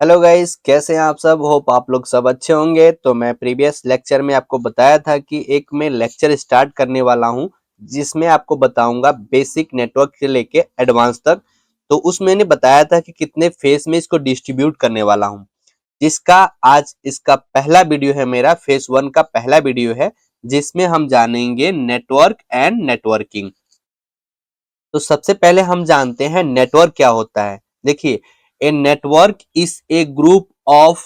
Hello guys, कैसे हैं आप सब। होप आप लोग सब अच्छे होंगे। तो मैं प्रीवियस लेक्चर में आपको बताया था कि एक मैं लेक्चर स्टार्ट करने वाला हूं जिसमें आपको बताऊंगा बेसिक नेटवर्क से लेके एडवांस तक। तो उसमें मैंने बताया था कि कितने फेस में इसको डिस्ट्रीब्यूट करने वाला हूं, जिसका आज इसका पहला वीडियो है। मेरा फेस 1 का पहला वीडियो है जिसमें हम जानेंगे नेटवर्क एंड नेटवर्किंग। तो सबसे पहले हम जानते हैं नेटवर्क क्या होता है। देखिए, a network is a group of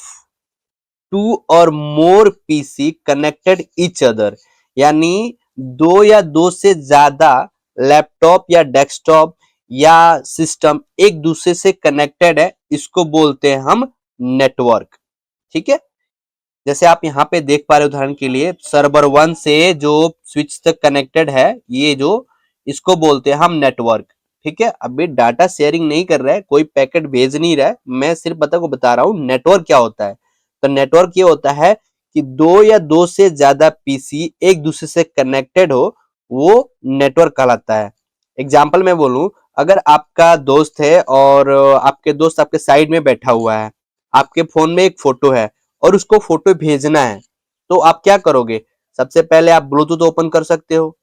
two or more PC connected each other, यानी दो या दो से ज्यादा लैपटॉप या डेस्कटॉप या सिस्टम एक दूसरे से कनेक्टेड है, इसको बोलते हैं हम नेटवर्क। ठीक है, जैसे आप यहाँ पे देख पा रहे हो, उदाहरण के लिए सर्वर 1 से जो स्विच तक कनेक्टेड है, ये जो इसको बोलते हैं हम नेटवर्क। ठीक है, अभी डाटा शेयरिंग नहीं कर रहा है, कोई पैकेट भेज नहीं रहा है, मैं सिर्फ बता रहा हूँ नेटवर्क क्या होता है। तो नेटवर्क ये होता है कि दो या दो से ज्यादा पीसी एक दूसरे से कनेक्टेड हो, वो नेटवर्क कहलाता है। एग्जाम्पल मैं बोलूं, अगर आपका दोस्त है और आपके दोस्त आपके साइड में बैठा हुआ है, आपके फोन में एक फोटो है और उसको फोटो भेजना है, तो आप क्या करोगे। सबसे पहले आप ब्लूटूथ ओपन कर सकते हो,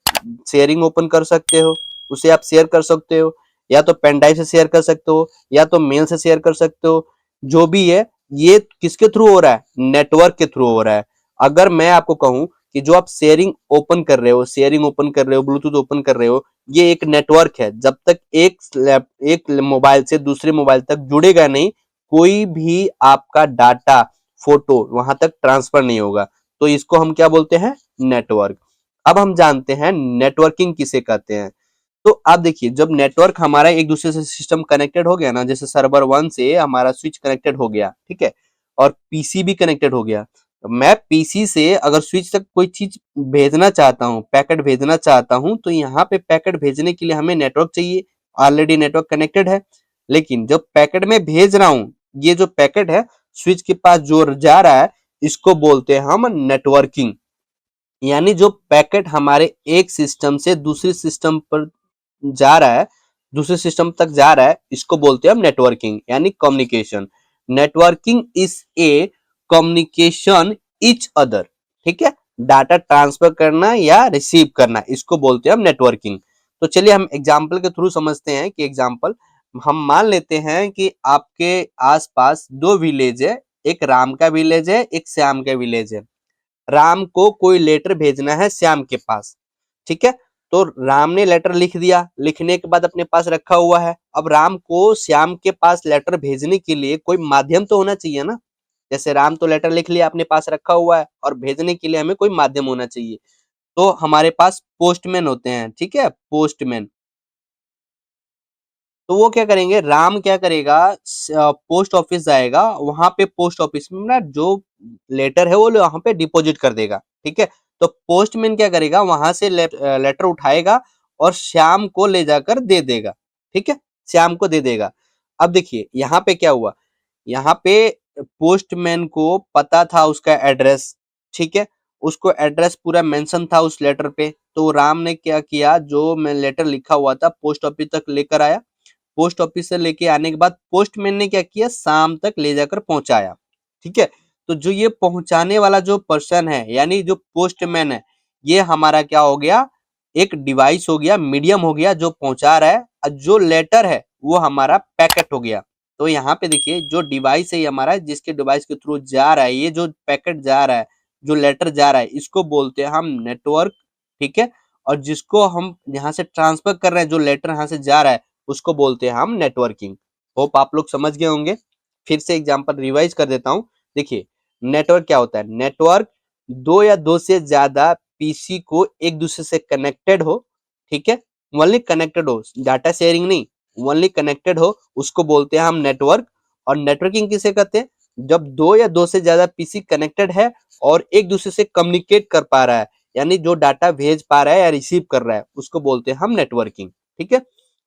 शेयरिंग ओपन कर सकते हो, उसे आप शेयर कर सकते हो, या तो पेन ड्राइव से शेयर कर सकते हो या तो मेल से शेयर कर सकते हो। जो भी है, ये किसके थ्रू हो रहा है, नेटवर्क के थ्रू हो रहा है। अगर मैं आपको कहूं कि जो आप शेयरिंग ओपन कर रहे हो, ब्लूटूथ ओपन कर रहे हो, ये एक नेटवर्क है। जब तक एक मोबाइल से दूसरे मोबाइल तक जुड़ेगा नहीं, कोई भी आपका डाटा फोटो वहां तक ट्रांसफर नहीं होगा। तो इसको हम क्या बोलते हैं, नेटवर्क। अब हम जानते हैं नेटवर्किंग किसे कहते हैं। तो आप देखिए, जब नेटवर्क हमारा एक दूसरे से सिस्टम कनेक्टेड हो गया ना, जैसे सर्वर 1 से हमारा स्विच कनेक्टेड हो गया, ठीक है, और पीसी भी कनेक्टेड हो गया। तो मैं पीसी से अगर स्विच तक कोई चीज भेजना चाहता हूँ, पैकेट भेजना चाहता हूँ, तो यहाँ पे पैकेट भेजने के लिए हमें नेटवर्क चाहिए। ऑलरेडी नेटवर्क कनेक्टेड है। लेकिन जब पैकेट में भेज रहा हूँ, ये जो पैकेट है स्विच के पास जो जा रहा है, इसको बोलते हैं हम नेटवर्किंग। यानी जो पैकेट हमारे एक सिस्टम से दूसरे सिस्टम पर जा रहा है, दूसरे सिस्टम तक जा रहा है, इसको बोलते हैं हम नेटवर्किंग, यानी communication. Networking is a communication each other. ठीक है, डाटा ट्रांसफर करना या रिसीव करना, इसको बोलते हैं हम नेटवर्किंग। तो चलिए हम एग्जाम्पल के थ्रू समझते हैं कि एग्जाम्पल हम मान लेते हैं कि आपके आसपास दो विलेज है, एक राम का विलेज है, एक श्याम का विलेज है। राम को कोई लेटर भेजना है श्याम के पास, ठीक है। तो राम ने लेटर लिख दिया, लिखने के बाद अपने पास रखा हुआ है। अब राम को श्याम के पास लेटर भेजने के लिए कोई माध्यम तो होना चाहिए ना। जैसे राम तो लेटर लिख लिया, अपने पास रखा हुआ है, और भेजने के लिए हमें कोई माध्यम होना चाहिए। तो हमारे पास पोस्टमैन होते हैं, ठीक है, पोस्टमैन। तो वो क्या करेंगे, राम क्या करेगा, पोस्ट ऑफिस जाएगा, वहां पे पोस्ट ऑफिस में ना जो लेटर है वो वहां पे डिपॉजिट कर देगा, ठीक है। तो पोस्टमैन क्या करेगा, वहां से लेटर उठाएगा और श्याम को ले जाकर दे देगा, ठीक है, श्याम को दे देगा। अब देखिए यहाँ पे क्या हुआ, यहाँ पे पोस्टमैन को पता था उसका एड्रेस, ठीक है, उसको एड्रेस पूरा मेंशन था उस लेटर पे। तो राम ने क्या किया, जो मैं लेटर लिखा हुआ था पोस्ट ऑफिस तक लेकर आया। पोस्ट ऑफिस से लेके आने के बाद पोस्टमैन ने क्या किया, शाम तक ले जाकर पहुंचाया, ठीक है। तो जो ये पहुंचाने वाला जो पर्सन है, यानी जो पोस्टमैन है, ये हमारा क्या हो गया, एक डिवाइस हो गया, मीडियम हो गया जो पहुंचा रहा है। और जो लेटर है वो हमारा पैकेट हो गया। तो यहाँ पे देखिए, जो डिवाइस है ये हमारा, जिसके डिवाइस के थ्रू जा रहा है, ये जो पैकेट जा रहा है, जो लेटर जा रहा है, इसको बोलते हैं हम नेटवर्क, ठीक है। और जिसको हम यहाँ से ट्रांसफर कर रहे हैं, जो लेटर यहाँ से जा रहा है, उसको बोलते हैं हम नेटवर्किंग। होप आप लोग समझ गए होंगे। फिर से एग्जांपल रिवाइज कर देता हूं। देखिए, नेटवर्क क्या होता है, नेटवर्क दो या दो से ज्यादा पीसी को एक दूसरे से कनेक्टेड हो, ठीक है, ओनली कनेक्टेड हो, डाटा शेयरिंग नहीं, ओनली कनेक्टेड हो, उसको बोलते हैं हम नेटवर्क। और नेटवर्किंग किसे कहते हैं, जब दो या दो से ज्यादा पीसी कनेक्टेड है और एक दूसरे से कम्युनिकेट कर पा रहा है, यानी जो डाटा भेज पा रहा है या रिसीव कर रहा है, उसको बोलते हैं हम नेटवर्किंग, ठीक है।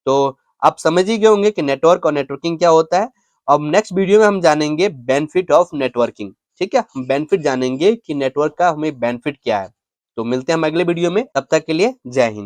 तो आप समझ ही गए होंगे कि नेटवर्क और नेटवर्किंग क्या होता है। अब नेक्स्ट वीडियो में हम जानेंगे बेनिफिट ऑफ नेटवर्किंग, ठीक है, हम बेनिफिट जानेंगे कि नेटवर्क का हमें बेनिफिट क्या है। तो मिलते हैं हम अगले वीडियो में, तब तक के लिए जय हिंद।